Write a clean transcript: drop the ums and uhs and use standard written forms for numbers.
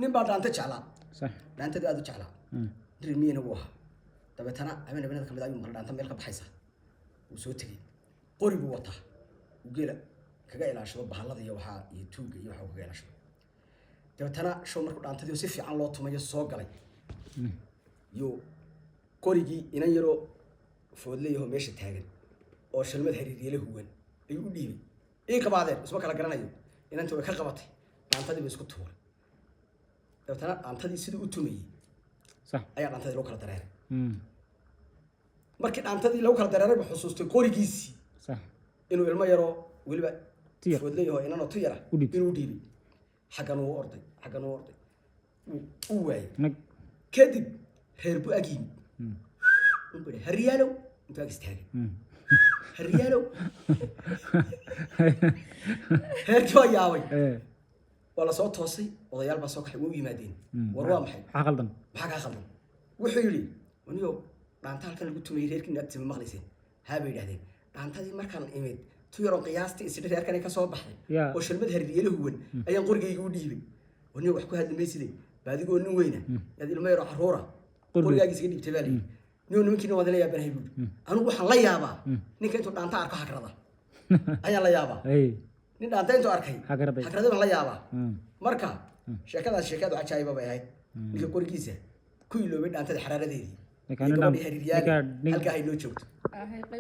nin baa dhaanta jeclaa صح dhaantadii aad u jeclaa dirmiyana wuu ahaa dabeetana habeenada kamid ayuu maqla dhaanta meel ka baxaysa uu soo tegay qori buu wataa uu geela kaga ilaashado bahalada iyo waxa iyo tuuga iyo waxa kaga ilaashado dabeetana show markuu dhaantadii si fiican loo tumayo soo galay yo qorigii inan yaro foodleeyaho meesha taagan oo shalmad xiriiriyay huwan ayuu u dhiibay ee qabaadeen isma kala garanayo inanta way ka qabatay dhaantadii bay isku tuuray dabeetana dhaantadii sidii u tumayay صح ayaa dhaantadii loo kala dareeray markii dhaantadii lagu kala dareeray buu xusuustay qorigiisii صح inuu ilmo yaro waliba Tiyar. foodleeyaho inanoo tu yara U dhiibay. inuu dhiibay xaggan uu orday uu waayay نق kadib reer bu agiin uu hariyaalow intuu ag istaagay hariyaalow heerkii waa yaabay ايه waa lasoo toosay odayaal baa soo kaxay way u yimaadeen war waa maxay عقل دم maxaa kaa khaldan wuxuu yidhi waniyo dhaanta halkan lagu tumayay reerkiina agtiima maqlayseen haa bay yidhahdeen dhaantadii markaan imid tu yaroon qiyaastii isidhi reerkani ka soo baxday yaa. oo shalmad harriyala huwan ayaan qorigayga u dhiibay waniyo wax ku hadli mayside baadigoo nin weyna yaad ilmo yaroo carruura qorigaagiisa ka dhiibtay baa layidhi niyo nimankiina waad la yaabanahay buuri anigu waxaan la yaabaa ninka intuu dhaanta arko hagrada ayaan la yaabaa ايه nin dhaanta intuu arkay Hagraday. hagraday baan la yaabaa marka sheekadaas sheekadu cajaayiba bay ahayd ninka qorigiisa ku iloobay dhaantada xaraaradeedii Ninka iyo nin gabadhii dhan- hariiryaale ninka nin- halkaa ay noo joogto